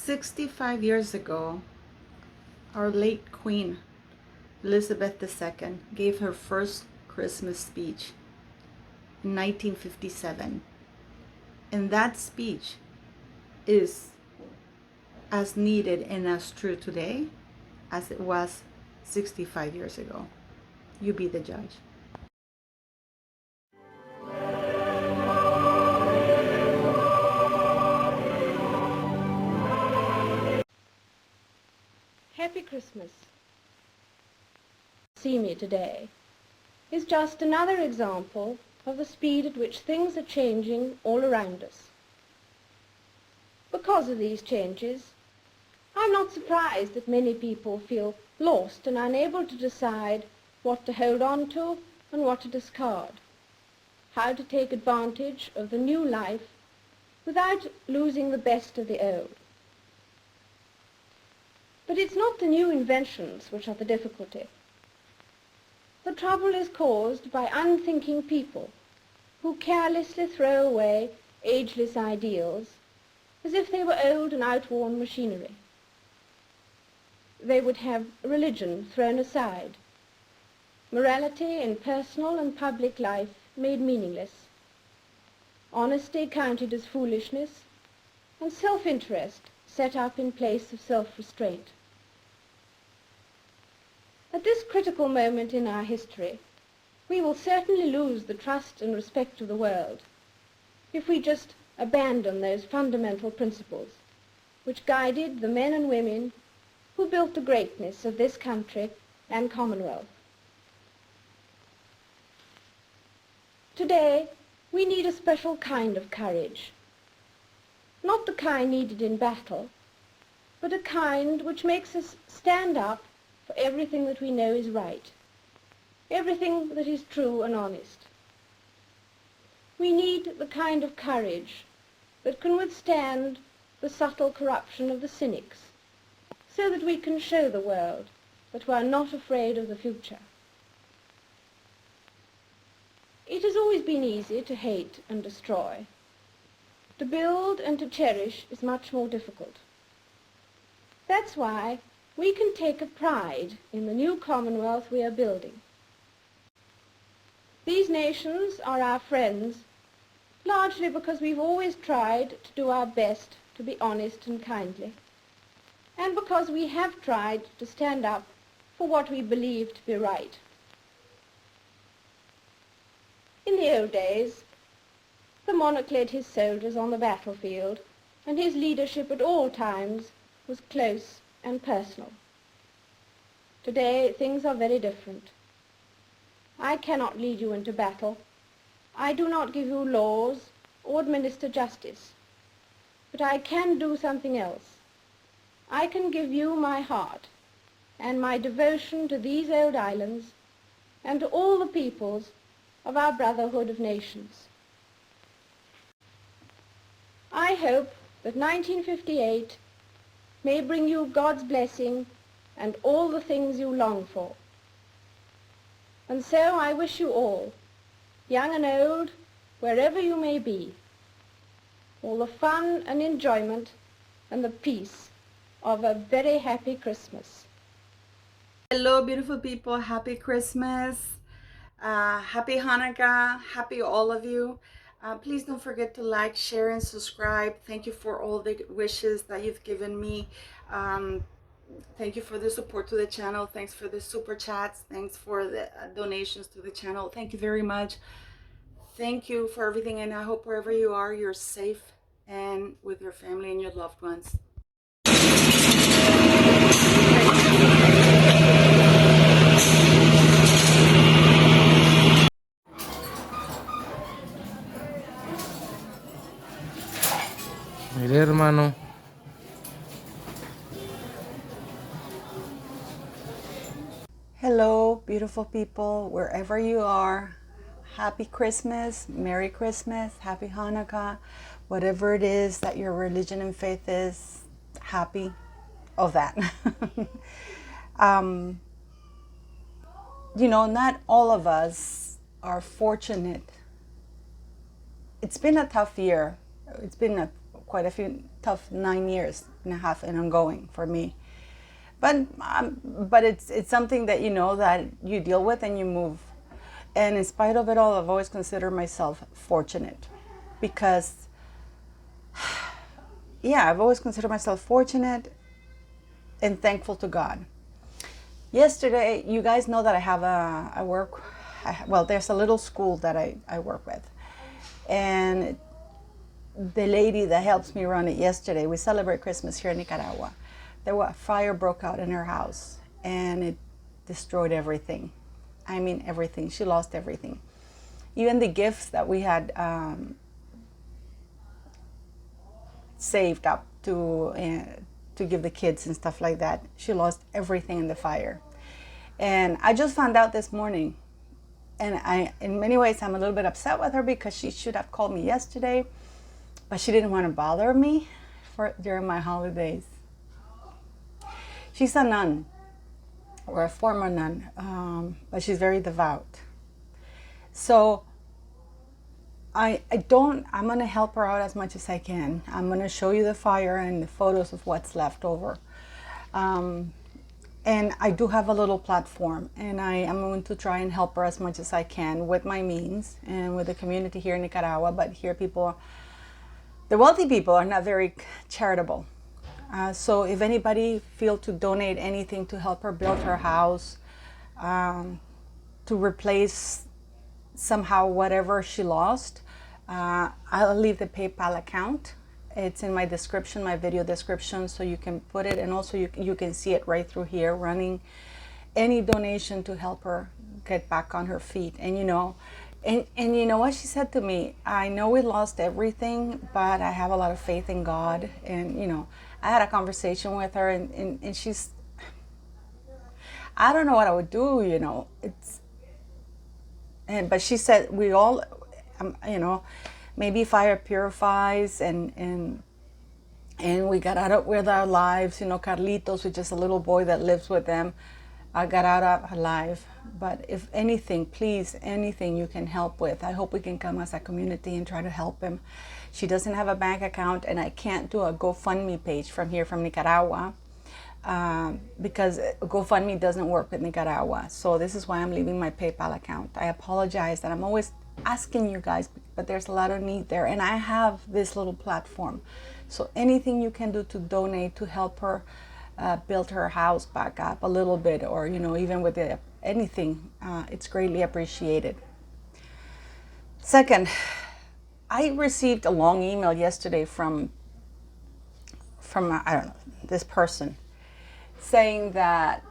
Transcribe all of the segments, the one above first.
65 years ago, our late Queen Elizabeth II gave her first Christmas speech in 1957. And that speech is as needed and as true today as it was 65 years ago. You be the judge. Happy Christmas. See me today is just another example of the speed at which things are changing all around us. Because of these changes, I'm not surprised that many people feel lost and unable to decide what to hold on to and what to discard, how to take advantage of the new life without losing the best of the old. But it's not the new inventions which are the difficulty. The trouble is caused by unthinking people who carelessly throw away ageless ideals as if they were old and outworn machinery. They would have religion thrown aside, morality in personal and public life made meaningless, honesty counted as foolishness, and self-interest set up in place of self-restraint. At this critical moment in our history, we will certainly lose the trust and respect of the world if we just abandon those fundamental principles which guided the men and women who built the greatness of this country and Commonwealth. Today, we need a special kind of courage, not the kind needed in battle, but a kind which makes us stand up for everything that we know is right, everything that is true and honest. We need the kind of courage that can withstand the subtle corruption of the cynics, so that we can show the world that we are not afraid of the future. It has always been easy to hate and destroy. To build and to cherish is much more difficult. That's why we can take a pride in the new Commonwealth we are building. These nations are our friends, largely because we've always tried to do our best to be honest and kindly, and because we have tried to stand up for what we believe to be right. In the old days, the monarch led his soldiers on the battlefield, and his leadership at all times was close and personal. Today, things are very different. I cannot lead you into battle. I do not give you laws or administer justice. But I can do something else. I can give you my heart and my devotion to these old islands and to all the peoples of our brotherhood of nations. I hope that 1958 may bring you God's blessing and all the things you long for. And so I wish you all, young and old, wherever you may be, all the fun and enjoyment and the peace of a very happy Christmas. Hello, beautiful people. Happy Christmas. Happy Hanukkah. Happy all of you. Please don't forget to like, share, and subscribe. Thank you for all the wishes that you've given me. Thank you for the support to the channel. Thanks for the super chats. Thanks for the donations to the channel. Thank you very much. Thank you for everything, and I hope wherever you are, you're safe and with your family and your loved ones. Mire, hermano. Hello, beautiful people, wherever you are. Happy Christmas, Merry Christmas, Happy Hanukkah, whatever it is that your religion and faith is, happy of that. You know, not all of us are fortunate. It's been a tough year. It's been a quite a few tough 9.5 years and ongoing for me. But it's something that that you deal with and you move. And in spite of it all, I've always considered myself fortunate because, yeah, I've always considered myself fortunate and thankful to God. Yesterday, you guys know that I have there's a little school that I work with. And the lady that helps me run it yesterday, we celebrate Christmas here in Nicaragua. A fire broke out in her house and it destroyed everything. I mean, everything. She lost everything. Even the gifts that we had saved up to give the kids and stuff like that. She lost everything in the fire. And I just found out this morning. And in many ways, I'm a little bit upset with her because she should have called me yesterday, but she didn't want to bother me during my holidays. She's a nun, or a former nun, but she's very devout. So I'm going to help her out as much as I can. I'm going to show you the fire and the photos of what's left over. And I do have a little platform, and I am going to try and help her as much as I can with my means and with the community here in Nicaragua. But here the wealthy people are not very charitable. So if anybody feels to donate anything to help her build her house, to replace somehow whatever she lost, I'll leave the PayPal account. It's in my description, my video description, so you can put it, and also you can see it right through here running. Any donation to help her get back on her feet. And and you know what she said to me? I know we lost everything, but I have a lot of faith in God. And I had a conversation with her, and she's, I don't know what I would do. But she said we all, maybe fire purifies, and we got out with our lives. Carlitos, which is a little boy that lives with them, got out alive. But if anything, please, anything you can help with, I hope we can come as a community and try to help him. She doesn't have a bank account, and I can't do a GoFundMe page from here, from Nicaragua, because GoFundMe doesn't work with Nicaragua. So this is why I'm leaving my PayPal account. I apologize that I'm always asking you guys, but there's a lot of need there, and I have this little platform. So anything you can do to donate to help her build her house back up a little bit, or even with anything, it's greatly appreciated. Second, I received a long email yesterday from I don't know, this person, saying that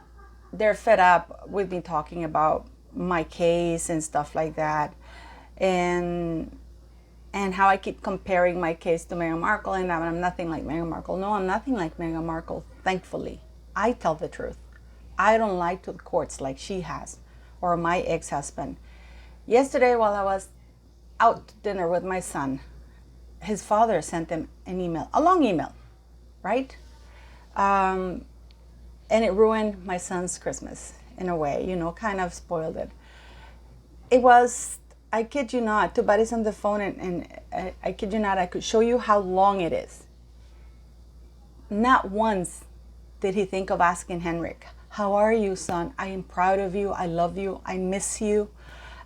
they're fed up with me talking about my case and stuff like that, and how I keep comparing my case to Meghan Markle, and I'm nothing like Meghan Markle. No, I'm nothing like Meghan Markle, thankfully. I tell the truth. I don't lie to the courts like she has, or my ex-husband. Yesterday, while I was out to dinner with my son, his father sent him an email, a long email, right? And it ruined my son's Christmas in a way, kind of spoiled it. It was, I kid you not, too bad it's on the phone, and I kid you not, I could show you how long it is. Not once did he think of asking Henrik, how are you, son? I am proud of you. I love you. I miss you.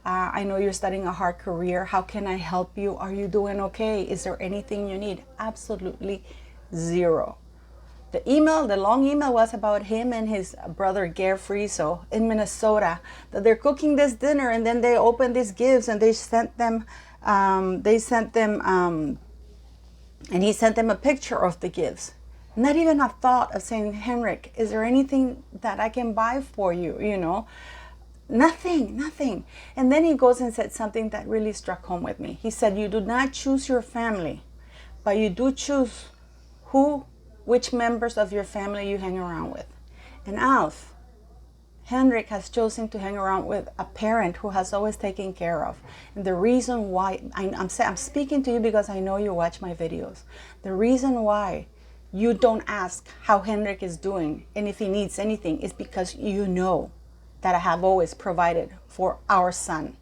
I know you're studying a hard career. How can I help you? Are you doing okay? Is there anything you need? Absolutely zero. The long email was about him and his brother Gare Friso in Minnesota, that they're cooking this dinner, and then they opened these gifts, and they sent them, and he sent them a picture of the gifts. Not even a thought of saying, Henrik, is there anything that I can buy for you? Nothing. And then he goes and said something that really struck home with me. He said, you do not choose your family, but you do choose which members of your family you hang around with. And Alf, Henrik has chosen to hang around with a parent who has always taken care of. And the reason why, I'm speaking to you because I know you watch my videos. The reason why you don't ask how Henrik is doing and if he needs anything is because you know that I have always provided for our son.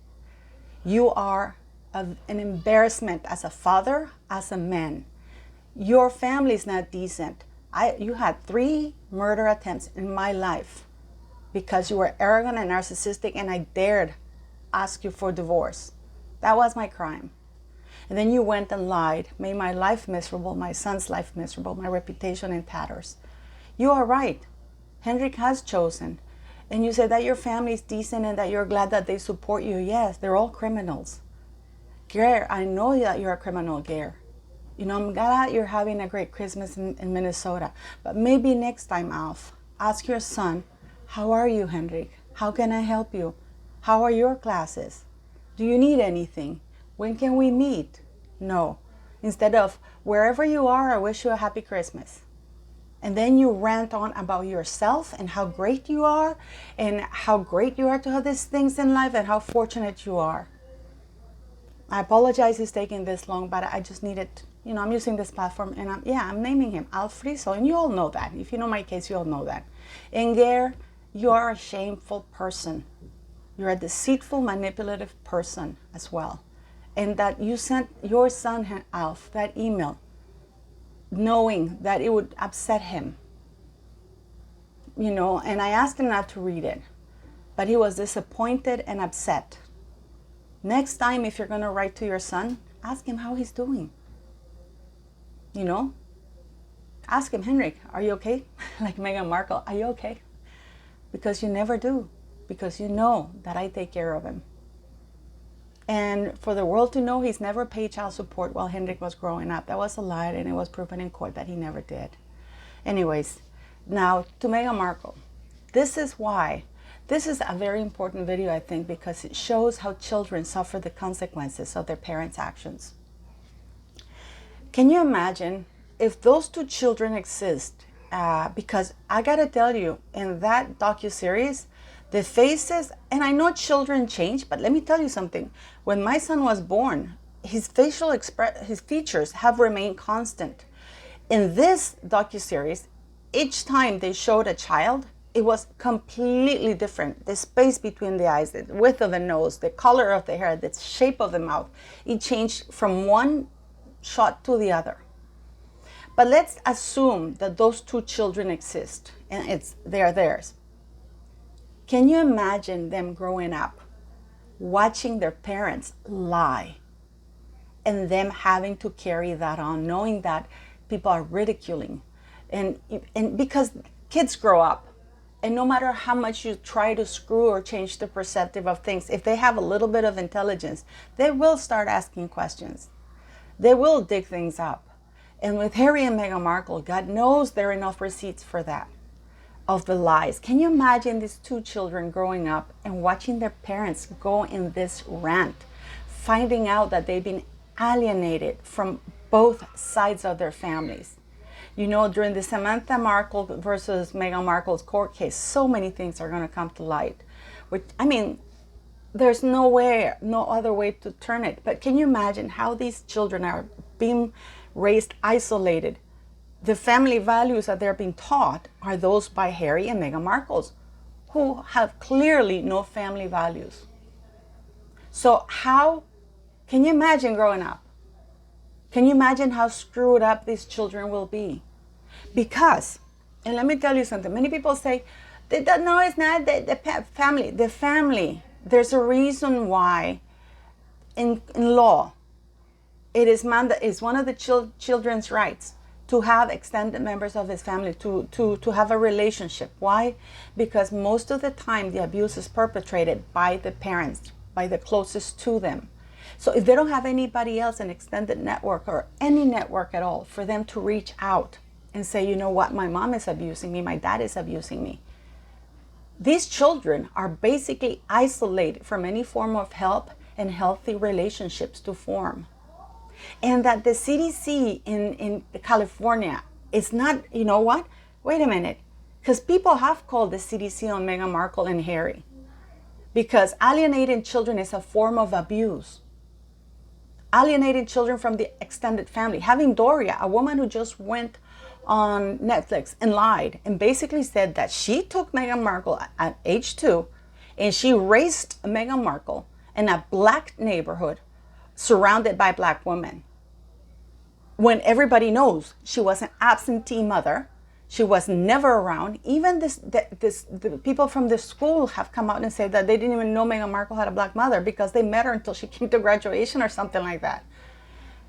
You are an embarrassment as a father, as a man. Your family's not decent. You had 3 murder attempts in my life because you were arrogant and narcissistic, and I dared ask you for divorce. That was my crime. And then you went and lied, made my life miserable, my son's life miserable, my reputation in tatters. You are right. Henrik has chosen. And you said that your family is decent and that you're glad that they support you. Yes, they're all criminals. Gare, I know that you're a criminal, Gare. You know, I'm glad you're having a great Christmas in Minnesota. But maybe next time, Alf, ask your son, how are you, Henrik? How can I help you? How are your classes? Do you need anything? When can we meet? No. Instead of, wherever you are, I wish you a happy Christmas. And then you rant on about yourself and how great you are and how great you are to have these things in life and how fortunate you are. I apologize it's taking this long, but I just needed, I'm using this platform and I'm naming him Alfriso, and you all know that. If you know my case, you all know that. And Gare, you are a shameful person. You're a deceitful, manipulative person as well. And that you sent your son, Alf, that email, knowing that it would upset him. And I asked him not to read it, but he was disappointed and upset. Next time, if you're going to write to your son, ask him how he's doing. Ask him, Henrik, are you okay? Like Meghan Markle, are you okay? Because you never do, because you know that I take care of him. And for the world to know he's never paid child support while Henrik was growing up, that was a lie, and it was proven in court that he never did. Anyways, now to Meghan Markle. This is a very important video, I think, because it shows how children suffer the consequences of their parents' actions. Can you imagine if those 2 children exist? Because I gotta tell you, in that docuseries, the faces, and I know children change, but let me tell you something. When my son was born, his features have remained constant. In this docuseries, each time they showed a child, it was completely different. The space between the eyes, the width of the nose, the color of the hair, the shape of the mouth, it changed from one shot to the other. But let's assume that those 2 children exist and they're theirs. Can you imagine them growing up, watching their parents lie, and them having to carry that on, knowing that people are ridiculing? And because kids grow up, and no matter how much you try to screw or change the perspective of things, if they have a little bit of intelligence, they will start asking questions. They will dig things up. And with Harry and Meghan Markle, God knows there are enough receipts for that, of the lies. Can you imagine these 2 children growing up and watching their parents go in this rant, finding out that they've been alienated from both sides of their families? During the Samantha Markle versus Meghan Markle's court case, so many things are going to come to light. There's no other way to turn it. But can you imagine how these children are being raised isolated? The family values that they're being taught are those by Harry and Meghan Markle's, who have clearly no family values. So how can you imagine growing up? Can you imagine how screwed up these children will be? Because, and let me tell you something, many people say, no, it's not the family. The family, there's a reason why in law, it is one of the children's rights to have extended members of his family, to have a relationship. Why? Because most of the time the abuse is perpetrated by the parents, by the closest to them. So if they don't have anybody else, an extended network or any network at all, for them to reach out and say, you know what, my mom is abusing me, my dad is abusing me. These children are basically isolated from any form of help and healthy relationships to form. And that the CDC in California is not, you know what? Wait a minute. Because people have called the CDC on Meghan Markle and Harry. Because alienating children is a form of abuse. Alienating children from the extended family. Having Doria, a woman who just went on Netflix and lied and basically said that she took Meghan Markle at age 2 and she raised Meghan Markle in a black neighborhood surrounded by black women. when everybody knows she was an absentee mother. She was never around. Even the people from the school have come out and said that they didn't even know Meghan Markle had a black mother because they met her until she came to graduation or something like that.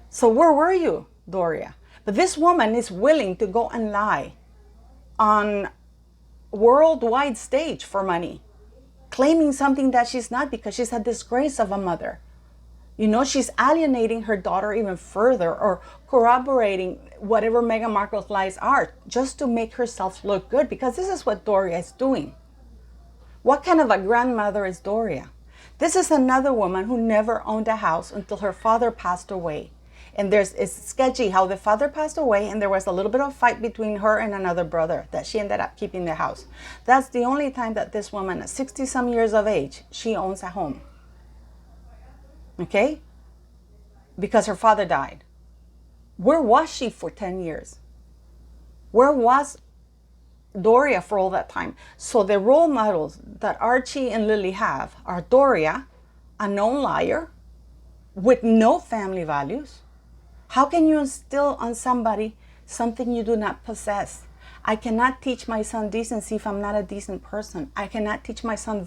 So where were you, Doria? But this woman is willing to go and lie on worldwide stage for money, claiming something that she's not because she's a disgrace of a mother. You know, she's alienating her daughter even further or corroborating whatever Meghan Markle's lies are just to make herself look good, because this is what Doria is doing. What kind of a grandmother is Doria? This is another woman who never owned a house until her father passed away. And it's sketchy how the father passed away and there was a little bit of fight between her and another brother that she ended up keeping the house. That's the only time that this woman at 60 some years of age, she owns a home. Okay? Because her father died. Where was she for 10 years? Where was Doria for all that time? So the role models that Archie and Lili have are Doria, a known liar with no family values. How can you instill on somebody something you do not possess? I cannot teach my son decency if I'm not a decent person. I cannot teach my son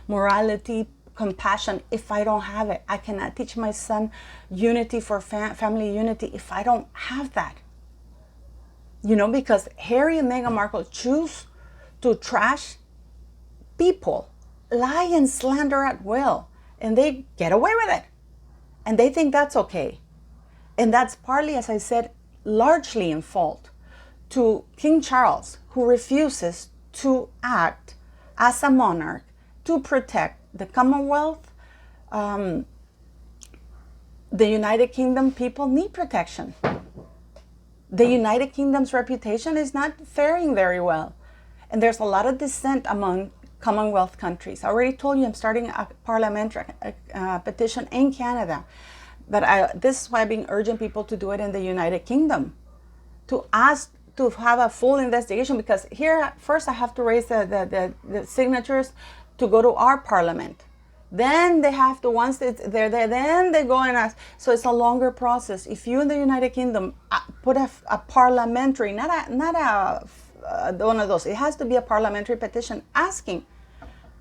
morality, compassion if I don't have it. I cannot teach my son unity for family unity if I don't have that. You know, because Harry and Meghan Markle choose to trash people, lie and slander at will, and they get away with it. And they think that's okay. And that's partly, as I said, largely in fault to King Charles, who refuses to act as a monarch to protect the Commonwealth. The United Kingdom people need protection. The United Kingdom's reputation is not faring very well. And there's a lot of dissent among Commonwealth countries. I already told you I'm starting a parliamentary petition in Canada. But this is why I've been urging people to do it in the United Kingdom, to ask to have a full investigation, because here first I have to raise the signatures to go to our parliament. Then they have to, once they're there, then they go and ask. So it's a longer process. If you in the United Kingdom put a parliamentary, not one of those, it has to be a parliamentary petition asking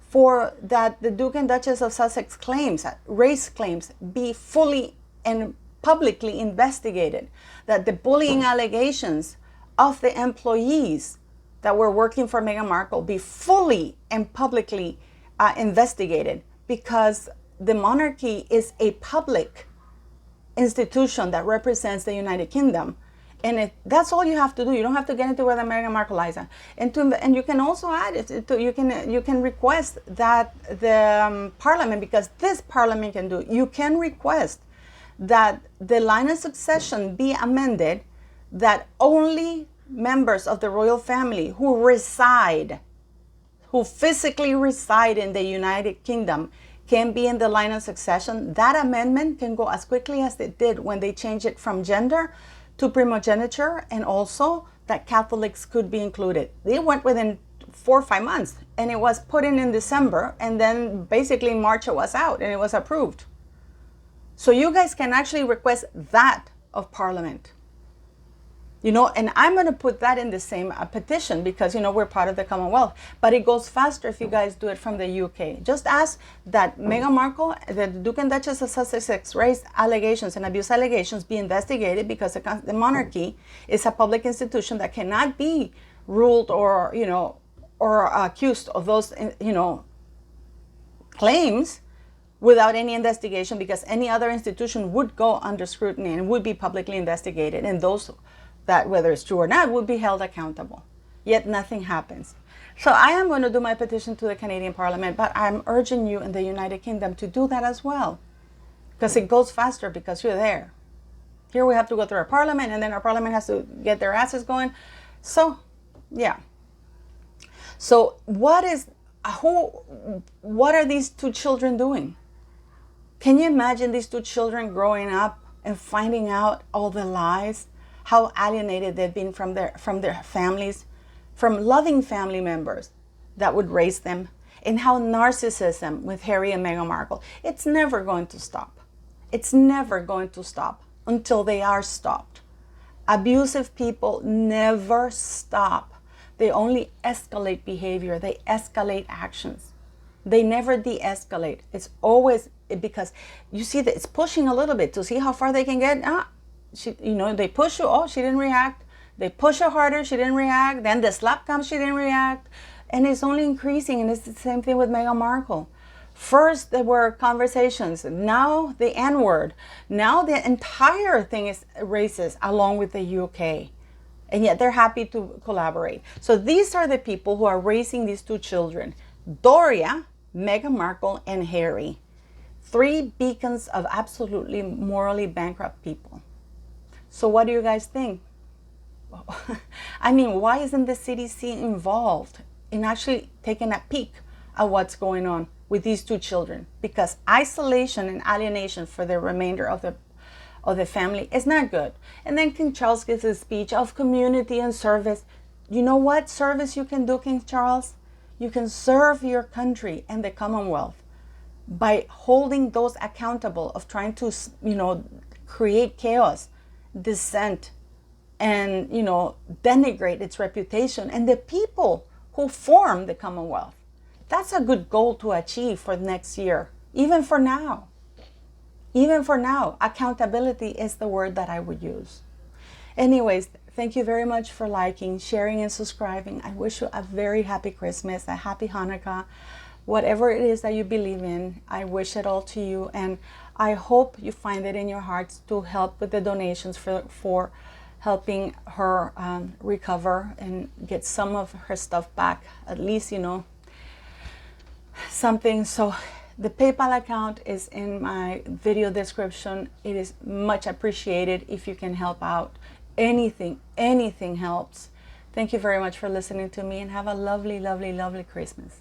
for that the Duke and Duchess of Sussex claims, race claims, be fully and publicly investigated, that the bullying allegations of the employees that were working for Meghan Markle be fully and publicly investigated, because the monarchy is a public institution that represents the United Kingdom. And that's all you have to do. You don't have to get into whether Meghan Markle lies. And you can also add it to, you can request that the Parliament, because this Parliament can do it, you can request that the line of succession be amended, that only members of the royal family who physically reside in the United Kingdom can be in the line of succession. That amendment can go as quickly as it did when they changed it from gender to primogeniture, and also that Catholics could be included. They went within 4 or 5 months, and it was put in December, and then basically in March it was out and it was approved. So you guys can actually request that of Parliament. You know, and I'm going to put that in the same petition, because, you know, we're part of the Commonwealth. But it goes faster if you guys do it from the UK. Just ask that Meghan Markle, the Duke and Duchess of Sussex race allegations and abuse allegations be investigated, because the monarchy is a public institution that cannot be ruled or, you know, or accused of those, you know, claims without any investigation, because any other institution would go under scrutiny and would be publicly investigated. And those that, whether it's true or not, would be held accountable. Yet nothing happens. So I am going to do my petition to the Canadian Parliament, but I'm urging you in the United Kingdom to do that as well, because it goes faster because you're there. Here we have to go through our Parliament, and then our Parliament has to get their asses going. So, yeah. So what are these two children doing? Can you imagine these two children growing up and finding out all the lies? How alienated they've been from their families, from loving family members that would raise them, and how narcissism with Harry and Meghan Markle. It's never going to stop. It's never going to stop until they are stopped. Abusive people never stop. They only escalate behavior. They escalate actions. They never de-escalate. It's always because you see that it's pushing a little bit to see how far they can get. They push you. Oh, she didn't react. They push her harder. She didn't react. Then the slap comes. She didn't react. And it's only increasing. And it's the same thing with Meghan Markle. First, there were conversations. Now, the N-word. Now, the entire thing is racist, along with the UK. And yet, they're happy to collaborate. So, these are the people who are raising these two children. Doria, Meghan Markle, and Harry. 3 beacons of absolutely morally bankrupt people. So, what do you guys think? I mean, why isn't the CDC involved in actually taking a peek at what's going on with these two children? Because isolation and alienation for the remainder of the family is not good. And then King Charles gives a speech of community and service. You know what service you can do, King Charles? You can serve your country and the Commonwealth by holding those accountable of trying to, create chaos, dissent, and, denigrate its reputation and the people who form the Commonwealth. That's a good goal to achieve for next year, even for now. Even for now, accountability is the word that I would use. Anyways, thank you very much for liking, sharing, and subscribing. I wish you a very happy Christmas, a happy Hanukkah. Whatever it is that you believe in, I wish it all to you. And I hope you find it in your hearts to help with the donations for helping her recover and get some of her stuff back. At least, something. So the PayPal account is in my video description. It is much appreciated if you can help out. Anything helps. Thank you very much for listening to me, and have a lovely, lovely, lovely Christmas.